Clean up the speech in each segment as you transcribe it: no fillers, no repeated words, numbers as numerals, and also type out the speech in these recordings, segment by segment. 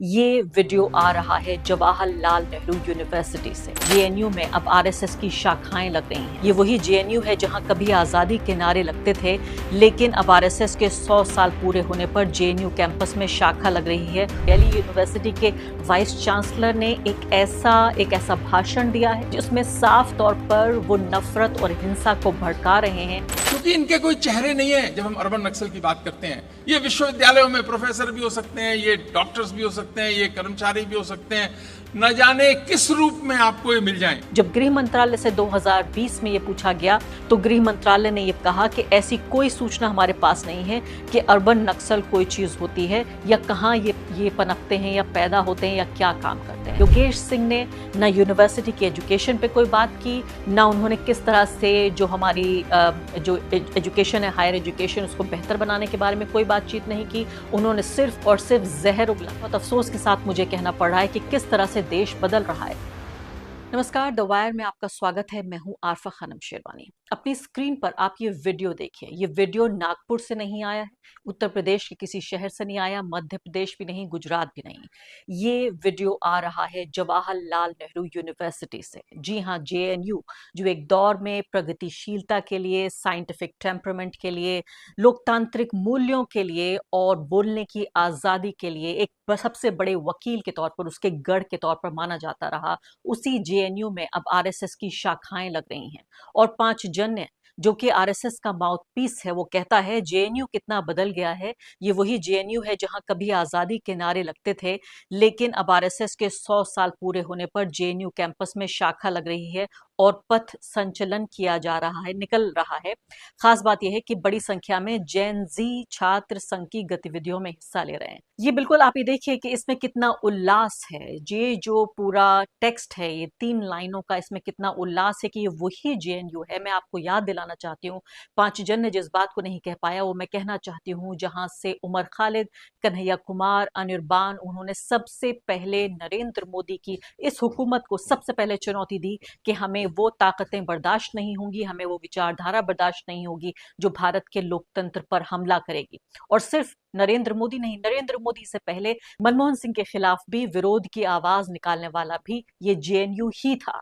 ये वीडियो आ रहा है जवाहरलाल नेहरू यूनिवर्सिटी से। जेएनयू में अब आरएसएस की शाखाएं लग रही हैं। ये वही जेएनयू है जहां कभी आजादी के नारे लगते थे, लेकिन अब आरएसएस के 100 साल पूरे होने पर जेएनयू कैंपस में शाखा लग रही है। दिल्ली यूनिवर्सिटी के वाइस चांसलर ने एक ऐसा भाषण दिया है जिसमें साफ तौर पर वो नफरत और हिंसा को भड़का रहे हैं। क्योंकि इनके कोई चेहरे नहीं है। जब हम अर्बन नक्सल की बात करते हैं, ये विश्वविद्यालयों में प्रोफेसर भी हो सकते हैं, ये डॉक्टर्स भी हो सकते हैं, ये कर्मचारी भी हो सकते हैं, न जाने किस रूप में आपको ये मिल जाएं। जब गृह मंत्रालय से 2020 में ये पूछा गया तो गृह मंत्रालय ने ये कहा कि ऐसी कोई सूचना हमारे पास नहीं है कि अर्बन नक्सल कोई चीज होती है या कहाँ ये पनपते हैं या पैदा होते हैं या क्या काम करते हैं। योगेश सिंह ने ना यूनिवर्सिटी की एजुकेशन पे कोई बात की, ना उन्होंने किस तरह से जो हमारी जो एजुकेशन है, हायर एजुकेशन, उसको बेहतर बनाने के बारे में कोई बातचीत नहीं की। उन्होंने सिर्फ और सिर्फ जहर उगला। बहुत अफसोस के साथ मुझे कहना पड़ रहा है कि किस तरह से देश बदल रहा है। नमस्कार, द वायर में आपका स्वागत है। मैं हूं आरफा खानम शेरवानी। अपनी स्क्रीन पर आप ये वीडियो देखिए। ये वीडियो नागपुर से नहीं आया है, उत्तर प्रदेश के किसी शहर से नहीं आया, मध्य प्रदेश भी नहीं, गुजरात भी नहीं। ये वीडियो आ रहा है जवाहरलाल नेहरू यूनिवर्सिटी से। जी हाँ, जेएनयू, जो एक दौर में प्रगतिशीलता के लिए, साइंटिफिक टेम्परामेंट के लिए, लोकतांत्रिक मूल्यों के लिए और बोलने की आजादी के लिए एक सबसे बड़े वकील के तौर पर, उसके गढ़ के तौर पर माना जाता रहा, उसी जेएनयू में अब आरएसएस की शाखाएं लग रही हैं। और 5 जन्य, जो कि आरएसएस का माउथपीस है, वो कहता है जेएनयू कितना बदल गया है। ये वही जेएनयू है जहां कभी आजादी के नारे लगते थे, लेकिन अब आरएसएस के 100 साल पूरे होने पर जेएनयू कैंपस में शाखा लग रही है और पथ संचलन किया जा रहा है, निकल रहा है। खास बात यह है कि बड़ी संख्या में जेन जी छात्र संघ की गतिविधियों में हिस्सा ले रहे हैं। ये बिल्कुल आप ये देखिए कि इसमें कितना उल्लास है। ये जो पूरा टेक्स्ट है, ये 3 लाइनों का, इसमें कितना उल्लास है कि ये वही जेएनयू है। मैं आपको याद दिलाना चाहती हूँ, 5 जन ने जिस बात को नहीं कह पाया वो मैं कहना चाहती हूँ, जहां से उमर खालिद, कन्हैया कुमार, अनिर्बान, उन्होंने सबसे पहले नरेंद्र मोदी की इस हुकूमत को सबसे पहले चुनौती दी कि हमें वो ताकतें बर्दाश्त नहीं होंगी, हमें वो विचारधारा बर्दाश्त नहीं होगी जो भारत के लोकतंत्र पर हमला करेगी। और सिर्फ नरेंद्र मोदी नहीं, नरेंद्र मोदी से पहले मनमोहन सिंह के खिलाफ भी विरोध की आवाज निकालने वाला भी ये जेएनयू ही था।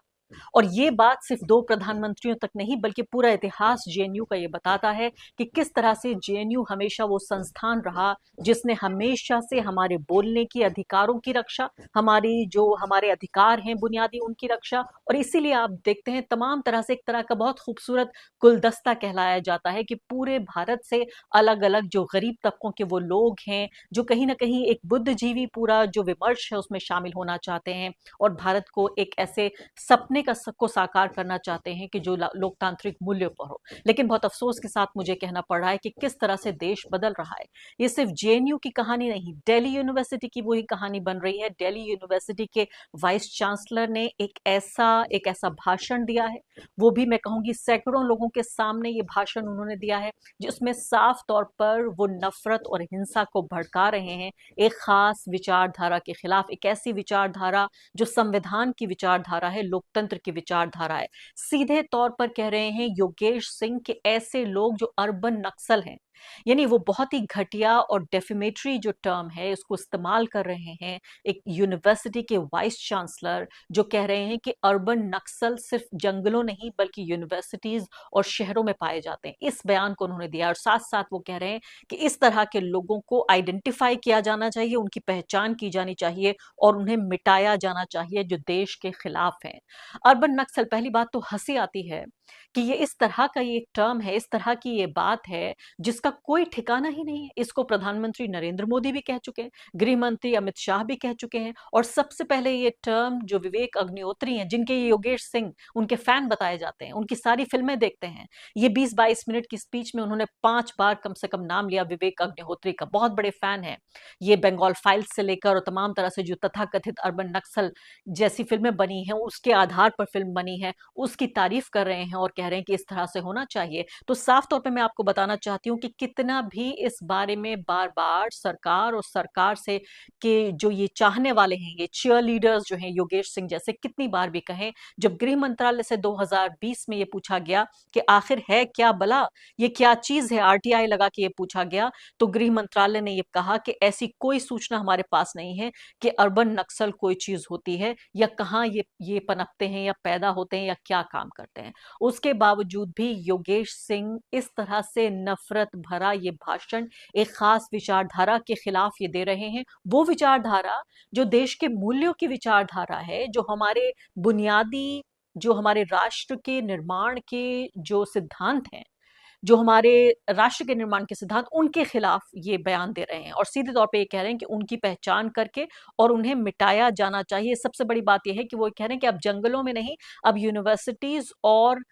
और ये बात सिर्फ 2 प्रधानमंत्रियों तक नहीं, बल्कि पूरा इतिहास जेएनयू का ये बताता है कि किस तरह से जेएनयू हमेशा वो संस्थान रहा जिसने हमेशा से हमारे बोलने की अधिकारों की रक्षा, हमारे अधिकार हैं बुनियादी, उनकी रक्षा। और इसीलिए आप देखते हैं तमाम तरह से एक तरह का बहुत खूबसूरत गुलदस्ता कहलाया जाता है कि पूरे भारत से अलग अलग जो गरीब तबकों के वो लोग हैं, जो कहीं ना कहीं एक बुद्धिजीवी पूरा जो विमर्श है उसमें शामिल होना चाहते हैं और भारत को एक ऐसे सपने को साकार करना चाहते हैं कि जो लोकतांत्रिक मूल्यों पर हो। लेकिन बहुत अफसोस के साथ मुझे कहना पड़ रहा है कि किस तरह से देश बदल रहा है। ये सिर्फ जेएनयू की कहानी नहीं, दिल्ली यूनिवर्सिटी की वही कहानी बन रही है। दिल्ली यूनिवर्सिटी के वाइस चांसलर ने एक ऐसा भाषण दिया है, वो भी मैं कहूंगी सैकड़ों लोगों के सामने ये भाषण उन्होंने दिया है, जिसमें साफ तौर पर वो नफरत और हिंसा को भड़का रहे हैं एक खास विचारधारा के खिलाफ। एक ऐसी विचारधारा जो संविधान की विचारधारा है, लोकतंत्र की विचारधारा है। सीधे तौर पर कह रहे हैं योगेश सिंह के ऐसे लोग जो अर्बन नक्सल हैं, यानी वो बहुत ही घटिया और डेफिमेटरी जो टर्म है इसको इस्तेमाल कर रहे हैं एक यूनिवर्सिटी के वाइस चांसलर, जो कह रहे हैं कि अर्बन नक्सल सिर्फ जंगलों नहीं बल्कि यूनिवर्सिटीज और शहरों में पाए जाते हैं। इस बयान को उन्होंने दिया और साथ साथ वो कह रहे हैं कि इस तरह के लोगों को आइडेंटिफाई किया जाना चाहिए, उनकी पहचान की जानी चाहिए और उन्हें मिटाया जाना चाहिए जो देश के खिलाफ हैं। अर्बन नक्सल, पहली बात तो हंसी आती है कि ये इस तरह का ये टर्म है, इस तरह की ये बात है जिसका कोई ठिकाना ही नहीं है। इसको प्रधानमंत्री नरेंद्र मोदी भी कह चुके हैं, गृह मंत्री अमित शाह भी कह चुके हैं, और सबसे पहले ये टर्म जो विवेक अग्निहोत्री हैं, जिनके ये योगेश सिंह उनके फैन बताए जाते हैं, उनकी सारी फिल्में देखते हैं, ये 20-22 मिनट की स्पीच में उन्होंने 5 बार कम से कम नाम लिया विवेक अग्निहोत्री का। बहुत बड़े फैन है ये, बंगाल फाइल्स से लेकर और तमाम तरह से जो तथाकथित अर्बन नक्सल जैसी फिल्में बनी हैं, उसके आधार पर फिल्म बनी है, उसकी तारीफ कर रहे हैं और कह रहे हैं कि इस तरह से होना चाहिए। तो साफ तौर पे मैं आपको बताना चाहती हूँ कि कितना भी इस बारे में बार बार सरकार और सरकार से के जो ये चाहने वाले हैं, ये चीयर लीडर्स जो हैं योगेश सिंह जैसे, कितनी बार भी कहें, जब गृह मंत्रालय से 2020 में ये पूछा गया कि आखिर है क्या बला, ये क्या चीज है, आरटीआई लगा के ये पूछा गया, तो गृह मंत्रालय ने ये कहा कि ऐसी कोई सूचना हमारे पास नहीं है कि अर्बन नक्सल कोई चीज होती है या कहाँ ये पनपते हैं या पैदा होते हैं या क्या काम करते हैं। उसके बावजूद भी योगेश सिंह इस तरह से नफरत भरा ये भाषण एक खास विचारधारा के खिलाफ ये दे रहे हैं, वो विचारधारा जो देश के मूल्यों की विचारधारा है, जो हमारे बुनियादी, जो हमारे राष्ट्र के निर्माण के जो सिद्धांत हैं, जो हमारे राष्ट्र के निर्माण के सिद्धांत, उनके खिलाफ ये बयान दे रहे हैं और सीधे तौर पे ये कह रहे हैं कि उनकी पहचान करके और उन्हें मिटाया जाना चाहिए। सबसे बड़ी बात यह है कि वो कह रहे हैं कि अब जंगलों में नहीं, अब यूनिवर्सिटीज और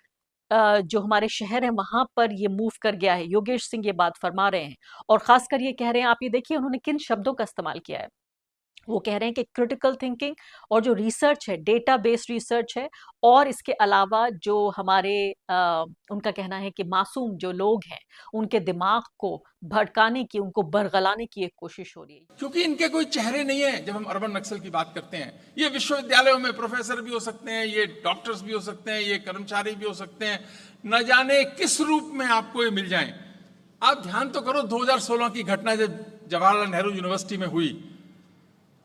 जो हमारे शहर है वहां पर ये मूव कर गया है। योगेश सिंह ये बात फरमा रहे हैं और खासकर ये कह रहे हैं, आप ये देखिए उन्होंने किन शब्दों का इस्तेमाल किया है। वो कह रहे हैं कि क्रिटिकल थिंकिंग और जो रिसर्च है, डेटा बेस्ड रिसर्च है, और इसके अलावा जो हमारे उनका कहना है कि मासूम जो लोग हैं उनके दिमाग को भड़काने की, उनको बरगलाने की एक कोशिश हो रही है। क्योंकि इनके कोई चेहरे नहीं है। जब हम अर्बन नक्सल की बात करते हैं, ये विश्वविद्यालयों में प्रोफेसर भी हो सकते हैं, ये डॉक्टर्स भी हो सकते हैं, ये कर्मचारी भी हो सकते हैं, न जाने किस रूप में आपको ये मिल जाएं। आप ध्यान तो करो 2016 की घटना जब जवाहरलाल नेहरू यूनिवर्सिटी में हुई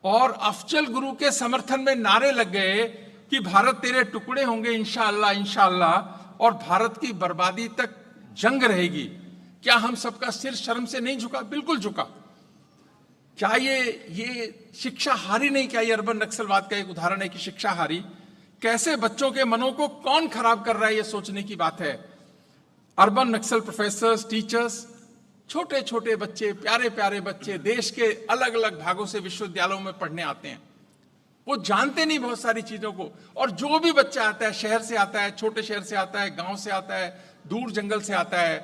और अफजल गुरु के समर्थन में नारे लग गए कि भारत तेरे टुकड़े होंगे इंशाअल्लाह इंशाअल्लाह, और भारत की बर्बादी तक जंग रहेगी। क्या हम सबका सिर शर्म से नहीं झुका? बिल्कुल झुका। क्या ये शिक्षा हारी नहीं? क्या ये अर्बन नक्सलवाद का एक उदाहरण है कि शिक्षा हारी? कैसे बच्चों के मनों को कौन खराब कर रहा है, ये सोचने की बात है। अर्बन नक्सल प्रोफेसर्स, टीचर्स, छोटे छोटे बच्चे, प्यारे प्यारे बच्चे देश के अलग अलग भागों से विश्वविद्यालयों में पढ़ने आते हैं। वो जानते नहीं बहुत सारी चीजों को, और जो भी बच्चा आता है, शहर से आता है, छोटे शहर से आता है, गांव से आता है, दूर जंगल से आता है,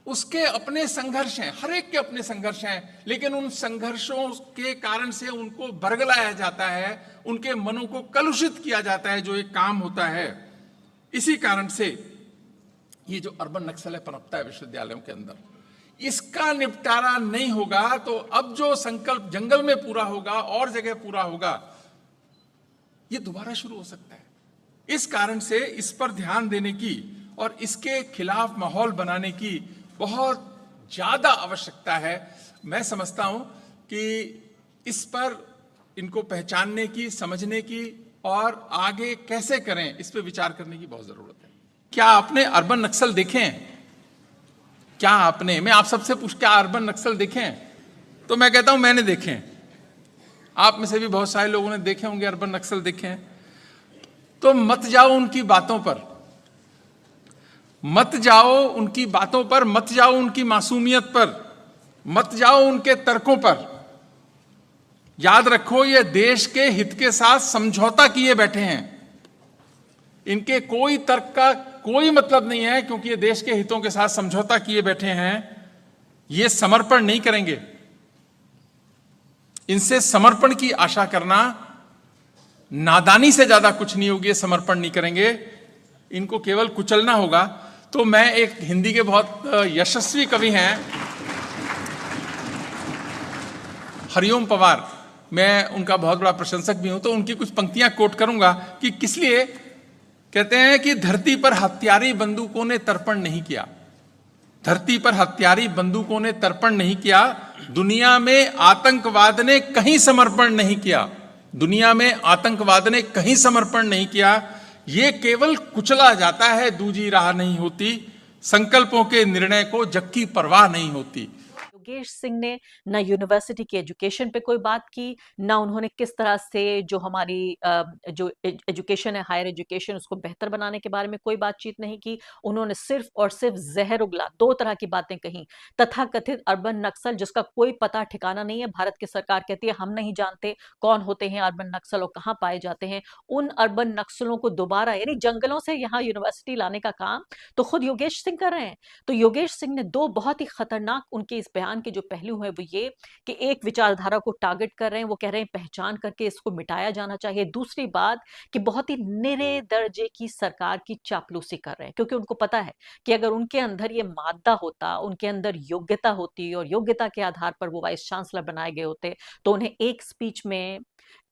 उसके अपने संघर्ष हैं, हर एक के अपने संघर्ष हैं, लेकिन उन संघर्षों के कारण से उनको बरगलाया जाता है, उनके मनों को कलुषित किया जाता है, जो एक काम होता है। इसी कारण से ये जो अर्बन नक्सल है पनपता है विश्वविद्यालयों के अंदर। इसका निपटारा नहीं होगा तो अब जो संकल्प जंगल में पूरा होगा और जगह पूरा होगा, ये दोबारा शुरू हो सकता है। इस कारण से इस पर ध्यान देने की और इसके खिलाफ माहौल बनाने की बहुत ज्यादा आवश्यकता है। मैं समझता हूं कि इस पर इनको पहचानने की, समझने की और आगे कैसे करें, इस पर विचार करने की बहुत जरूरत है। क्या आपने अर्बन नक्सल देखे हैं? क्या आपने, मैं आप सबसे पूछ, क्या अर्बन नक्सल देखे हैं? तो मैं कहता हूं मैंने देखे हैं। आप में से भी बहुत सारे लोगों ने देखे होंगे, अर्बन नक्सल देखे हैं। तो मत जाओ उनकी बातों पर, मत जाओ उनकी बातों पर, मत जाओ उनकी मासूमियत पर, मत जाओ उनके तर्कों पर। याद रखो, ये देश के हित के साथ समझौता किए बैठे हैं। इनके कोई तर्क का कोई मतलब नहीं है, क्योंकि ये देश के हितों के साथ समझौता किए बैठे हैं। ये समर्पण नहीं करेंगे। इनसे समर्पण की आशा करना नादानी से ज्यादा कुछ नहीं होगी। समर्पण नहीं करेंगे, इनको केवल कुचलना होगा। तो मैं एक हिंदी के बहुत यशस्वी कवि हैं, हरिओम पवार, मैं उनका बहुत बड़ा प्रशंसक भी हूं, तो उनकी कुछ पंक्तियां कोट करूंगा कि किस लिए। कहते हैं कि धरती पर हत्यारी बंदूकों ने तर्पण नहीं किया, धरती पर हत्यारी बंदूकों ने तर्पण नहीं किया, दुनिया में आतंकवाद ने कहीं समर्पण नहीं किया, दुनिया में आतंकवाद ने कहीं समर्पण नहीं किया। ये केवल कुचला जाता है, दूजी राह नहीं होती, संकल्पों के निर्णय को जग की परवाह नहीं होती। योगेश सिंह ने न यूनिवर्सिटी की एजुकेशन पे कोई बात की, न उन्होंने किस तरह से जो हमारी जो एजुकेशन है, हायर एजुकेशन, उसको बेहतर बनाने के बारे में कोई बातचीत नहीं की। उन्होंने सिर्फ और सिर्फ जहर उगला, दो तरह की बातें कही। तथाकथित अर्बन नक्सल, जिसका कोई पता ठिकाना नहीं है, भारत की सरकार कहती है हम नहीं जानते कौन होते हैं अर्बन नक्सल और कहाँ पाए जाते हैं। उन अर्बन नक्सलों को दोबारा, यानी जंगलों से यहाँ यूनिवर्सिटी लाने का काम तो खुद योगेश सिंह कर रहे हैं। तो योगेश सिंह ने दो बहुत ही खतरनाक उनके इस बयान बयान के जो पहलू हैं वो ये कि एक विचारधारा को टारगेट कर रहे हैं, वो कह रहे हैं पहचान करके इसको मिटाया जाना चाहिए। दूसरी बात कि बहुत ही निरे दर्जे की सरकार की चापलूसी कर रहे हैं, क्योंकि उनको पता है कि अगर उनके अंदर ये मादा होता, उनके अंदर योग्यता होती और योग्यता के आधार पर वो वाइस चांसलर बनाए गए होते, तो उन्हें एक स्पीच में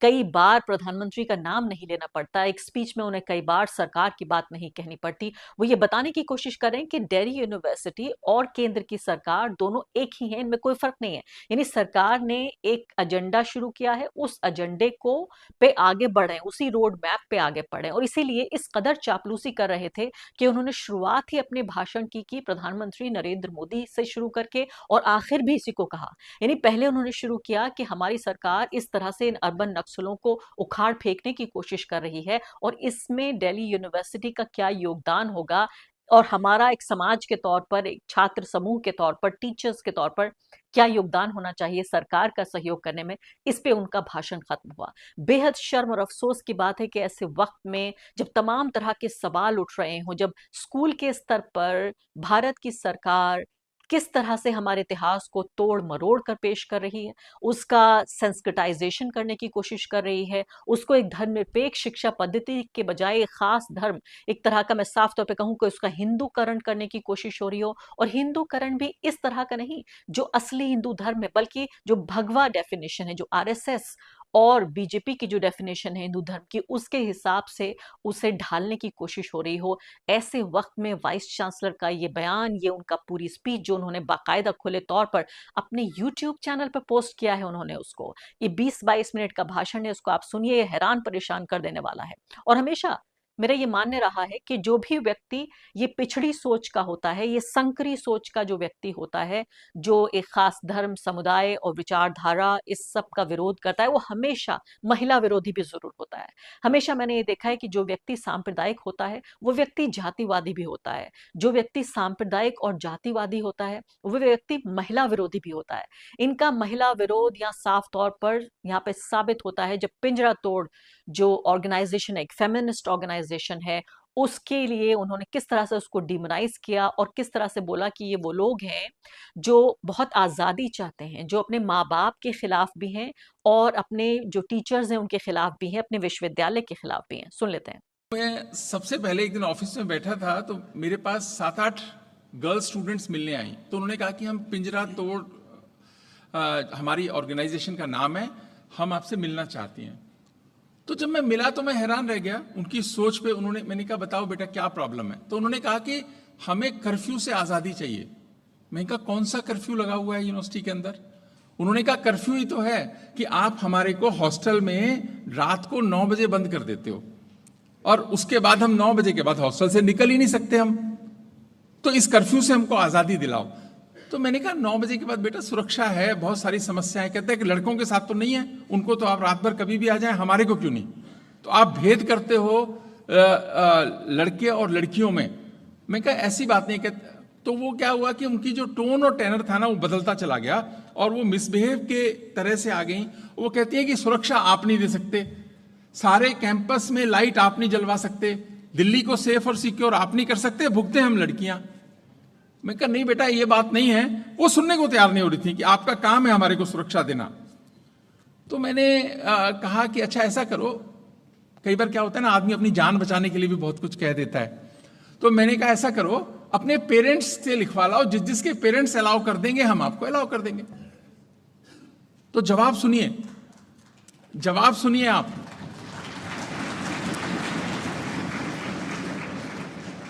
कई बार प्रधानमंत्री का नाम नहीं लेना पड़ता, एक स्पीच में उन्हें कई बार सरकार की बात नहीं कहनी पड़ती। वो ये बताने की कोशिश कर रहे हैं कि दिल्ली यूनिवर्सिटी और केंद्र की सरकार दोनों एक ही हैं, इनमें कोई फर्क नहीं है। यानी सरकार ने एक एजेंडा शुरू किया है, उस एजेंडे को पे आगे बढ़े, उसी रोड मैप पे आगे बढ़े, और इसीलिए इस कदर चापलूसी कर रहे थे कि उन्होंने शुरुआत ही अपने भाषण की प्रधानमंत्री नरेंद्र मोदी से शुरू करके और आखिर भी इसी को कहा। यानी पहले उन्होंने शुरू किया कि हमारी सरकार इस तरह से इन अर्बन नक्सलों को उखाड़ फेंकने की कोशिश कर रही है और इसमें दिल्ली यूनिवर्सिटी का क्या योगदान होगा, और हमारा एक समाज के तौर पर, एक छात्र समूह के तौर पर, टीचर्स के तौर पर क्या योगदान होना चाहिए सरकार का सहयोग करने में। इस पे उनका भाषण खत्म हुआ। बेहद शर्म और अफसोस की बात है कि ऐसे वक्त में जब तमाम तरह के सवाल उठ रहे हों, जब स्कूल के स्तर पर भारत की सरकार किस तरह से हमारे इतिहास को तोड़ मरोड़ कर पेश कर रही है, उसका सेंसिटाइजेशन करने की कोशिश कर रही है, उसको एक धर्मनिरपेक्ष शिक्षा पद्धति के बजाय एक खास धर्म, एक तरह का, मैं साफ तौर पे कहूं कि उसका हिंदूकरण करने की कोशिश हो रही हो, और हिंदूकरण भी इस तरह का नहीं जो असली हिंदू धर्म है, बल्कि जो भगवा डेफिनेशन है, जो आरएसएस और बीजेपी की जो डेफिनेशन है हिंदू धर्म की, उसके हिसाब से उसे ढालने की कोशिश हो रही हो। ऐसे वक्त में वाइस चांसलर का ये बयान, ये उनका पूरी स्पीच जो उन्होंने बाकायदा खुले तौर पर अपने यूट्यूब चैनल पर पोस्ट किया है, उन्होंने उसको, ये 20-22 मिनट का भाषण है, उसको आप सुनिए, हैरान परेशान कर देने वाला है। और हमेशा मेरा ये मानने रहा है कि जो भी व्यक्ति ये पिछड़ी सोच का होता है, ये संकरी सोच का जो व्यक्ति होता है, जो एक खास धर्म, समुदाय और विचारधारा, इस सब का विरोध करता है, वो हमेशा महिला विरोधी भी जरूर होता है। हमेशा मैंने ये देखा है कि जो व्यक्ति सांप्रदायिक होता है वो व्यक्ति जातिवादी भी होता है, जो व्यक्ति सांप्रदायिक और जातिवादी होता है वो व्यक्ति महिला विरोधी भी होता है। इनका महिला विरोध यहाँ साफ तौर पर यहाँ पे साबित होता है जब पिंजरा तोड़ जो ऑर्गेनाइजेशन है, एक फेमिनिस्ट ऑर्गेनाइजेशन है, उसके लिए उन्होंने किस तरह से उसको डिमोनाइज किया और किस तरह से बोला कि ये वो लोग हैं जो बहुत आज़ादी चाहते हैं, जो अपने माँ बाप के खिलाफ भी हैं और अपने जो टीचर्स हैं उनके खिलाफ भी हैं, अपने विश्वविद्यालय के खिलाफ भी हैं। सुन लेते हैं। मैं सबसे पहले एक दिन ऑफिस में बैठा था तो मेरे पास 7-8 गर्ल स्टूडेंट्स मिलने आई, तो उन्होंने कहा कि हम पिंजरा तोड़, हमारी ऑर्गेनाइजेशन का नाम है, हम आपसे मिलना चाहती हैं। तो जब मैं मिला तो मैं हैरान रह गया उनकी सोच पे। मैंने कहा बताओ बेटा क्या प्रॉब्लम है, तो उन्होंने कहा कि हमें कर्फ्यू से आज़ादी चाहिए। मैंने कहा कौन सा कर्फ्यू लगा हुआ है यूनिवर्सिटी के अंदर? उन्होंने कहा कर्फ्यू ही तो है कि आप हमारे को हॉस्टल में रात को 9 बजे बंद कर देते हो और उसके बाद हम 9 बजे के बाद हॉस्टल से निकल ही नहीं सकते हम, तो इस कर्फ्यू से हमको आज़ादी दिलाओ। तो मैंने कहा 9 बजे के बाद बेटा सुरक्षा है, बहुत सारी समस्याएं। कहते हैं कि लड़कों के साथ तो नहीं है, उनको तो आप रात भर कभी भी आ जाएं, हमारे को क्यों नहीं? तो आप भेद करते हो लड़के और लड़कियों में। मैं कहा ऐसी बात नहीं। कहते तो वो क्या हुआ कि उनकी जो टोन और टेनर था ना वो बदलता चला गया और वो मिसबिहेव के तरह से आ गई। वो कहती है कि सुरक्षा आप नहीं दे सकते, सारे कैंपस में लाइट आप नहीं जलवा सकते, दिल्ली को सेफ और सिक्योर आप नहीं कर सकते, भुगते हम लड़कियां। मैं कहा नहीं बेटा ये बात नहीं है। वो सुनने को तैयार नहीं हो रही थी कि आपका काम है हमारे को सुरक्षा देना। तो मैंने कहा कि अच्छा ऐसा करो, कई बार क्या होता है ना आदमी अपनी जान बचाने के लिए भी बहुत कुछ कह देता है। तो मैंने कहा ऐसा करो अपने पेरेंट्स से लिखवा लाओ, जिसके पेरेंट्स अलाउ कर देंगे हम आपको अलाउ कर देंगे। तो जवाब सुनिए, जवाब सुनिए आप,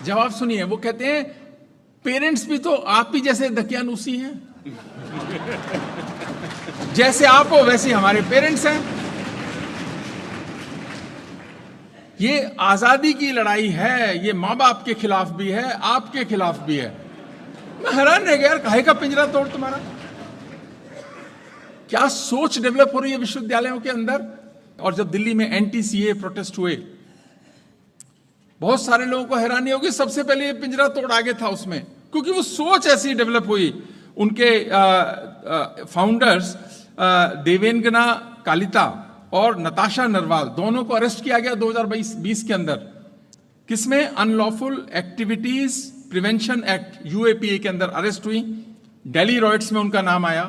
जवाब सुनिए। वो कहते हैं पेरेंट्स भी तो आप ही जैसे दकियानूसी हैं, जैसे आप हो वैसे हमारे पेरेंट्स हैं। ये आजादी की लड़ाई है, ये माँ बाप के खिलाफ भी है, आपके खिलाफ भी है। मैं हैरान रह गया यार, काहे का पिंजरा तोड़ तुम्हारा? क्या सोच डेवलप हो रही है विश्वविद्यालयों के अंदर। और जब दिल्ली में एंटी-सीए प्रोटेस्ट हुए, बहुत सारे लोगों को हैरानी होगी, सबसे पहले ये पिंजरा तोड़ आगे था उसमें, क्योंकि वो सोच ऐसी डेवलप हुई। उनके फाउंडर्स देवेंगना कालिता और नताशा नरवाल दोनों को अरेस्ट किया गया 2020 के अंदर। किसमें? Unlawful activities prevention act, UAPA के अंदर अरेस्ट हुई। दिल्ली रॉयट्स में उनका नाम आया,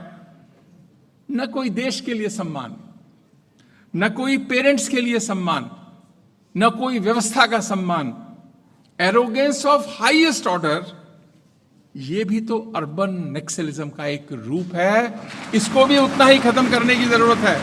न कोई देश के लिए सम्मान, न कोई पेरेंट्स के लिए सम्मान, न कोई व्यवस्था का सम्मान, एरोगेंस ऑफ हाईएस्ट ऑर्डर, ये भी तो अर्बन नक्सलिज्म का एक रूप है। इसको भी उतना ही खत्म करने की जरूरत है।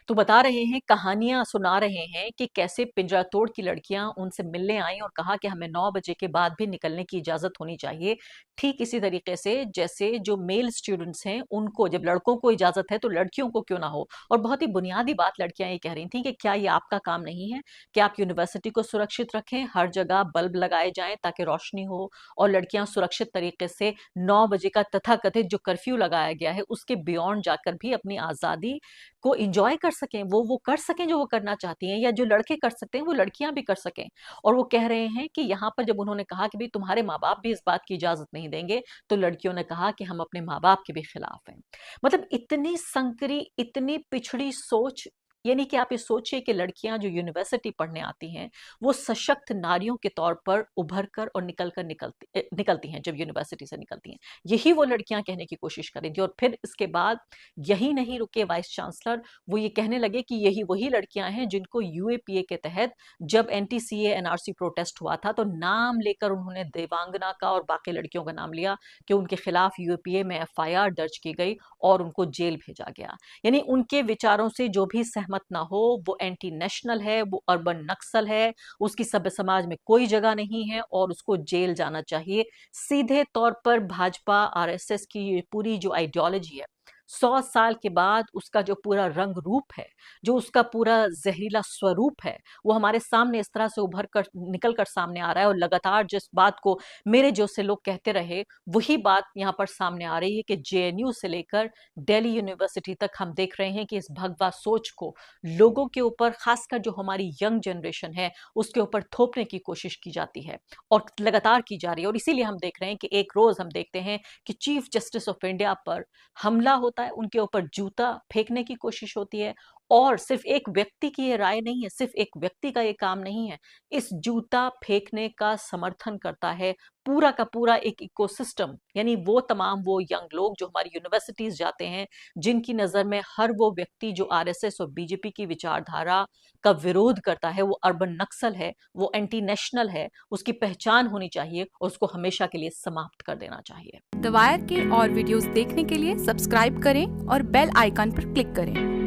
तो बता रहे हैं, कहानियां सुना रहे हैं कि कैसे पिंजरा तोड़ की लड़कियां उनसे मिलने आई और कहा कि हमें 9 बजे के बाद भी निकलने की इजाजत होनी चाहिए। ठीक इसी तरीके से जैसे जो मेल स्टूडेंट्स हैं उनको, जब लड़कों को इजाजत है तो लड़कियों को क्यों ना हो। और बहुत ही बुनियादी बात लड़कियां ये कह रही थी कि क्या ये आपका काम नहीं है कि आप यूनिवर्सिटी को सुरक्षित रखें, हर जगह बल्ब लगाए जाएं ताकि रोशनी हो और लड़कियां सुरक्षित तरीके से 9 बजे का तथाकथित जो कर्फ्यू लगाया गया है उसके बियॉन्ड जाकर भी अपनी आजादी को एंजॉय कर सकें, वो कर सकें जो वो करना चाहती हैं, या जो लड़के कर सकते हैं वो लड़कियां भी कर सकें। और वो कह रहे हैं कि यहाँ पर जब उन्होंने कहा कि भाई तुम्हारे माँ बाप भी इस बात की इजाजत नहीं देंगे, तो लड़कियों ने कहा कि हम अपने माँ बाप के भी खिलाफ हैं। मतलब इतनी संकरी, इतनी पिछड़ी सोच। यानी कि आप ये सोचिए कि लड़कियां जो यूनिवर्सिटी पढ़ने आती हैं वो सशक्त नारियों के तौर पर उभर कर और निकलती हैं। जब यूनिवर्सिटी से निकलती हैं, यही वो लड़कियां कहने की कोशिश कर रही थी। और फिर इसके बाद यही नहीं रुके वाइस चांसलर, वो ये कहने लगे कि यही वही लड़कियां हैं जिनको यूएपीए के तहत जब एनटीसीए एनआरसी प्रोटेस्ट हुआ था तो नाम लेकर उन्होंने देवांगना का और बाकी लड़कियों का नाम लिया कि उनके खिलाफ यूएपीए में एफआईआर दर्ज की गई और उनको जेल भेजा गया। यानी उनके विचारों से जो भी सहमत ना हो वो एंटी नेशनल है, वो अर्बन नक्सल है, उसकी सभ्य समाज में कोई जगह नहीं है और उसको जेल जाना चाहिए। सीधे तौर पर भाजपा आरएसएस की पूरी जो आइडियोलॉजी है 100 साल के बाद उसका जो पूरा रंग रूप है, जो उसका पूरा जहरीला स्वरूप है, वो हमारे सामने इस तरह से उभर कर निकल कर सामने आ रहा है। और लगातार जिस बात को मेरे जो से लोग कहते रहे वही बात यहाँ पर सामने आ रही है कि जेएनयू से लेकर दिल्ली यूनिवर्सिटी तक हम देख रहे हैं कि इस भगवा सोच को लोगों के ऊपर, खासकर जो हमारी यंग जनरेशन है उसके ऊपर थोपने की कोशिश की जाती है और लगातार की जा रही है। और इसीलिए हम देख रहे हैं कि एक रोज हम देखते हैं कि चीफ जस्टिस ऑफ इंडिया पर हमला होता है, उनके ऊपर जूता फेंकने की कोशिश होती है। और सिर्फ एक व्यक्ति की ये राय नहीं है, सिर्फ एक व्यक्ति का ये काम नहीं है, इस जूता फेंकने का समर्थन करता है पूरा का पूरा एक इकोसिस्टम। यानी वो तमाम वो यंग लोग जो हमारी यूनिवर्सिटीज जाते हैं, जिनकी नजर में हर वो व्यक्ति जो आरएसएस और बीजेपी की विचारधारा का विरोध करता है वो अर्बन नक्सल है, वो एंटी नेशनल है, उसकी पहचान होनी चाहिए और उसको हमेशा के लिए समाप्त कर देना चाहिए। द वायर के और वीडियोस देखने के लिए सब्सक्राइब करें और बेल आइकन पर क्लिक करें।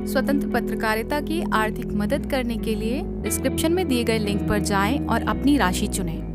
स्वतंत्र पत्रकारिता की आर्थिक मदद करने के लिए डिस्क्रिप्शन में दिए गए लिंक पर जाएं और अपनी राशि चुनें।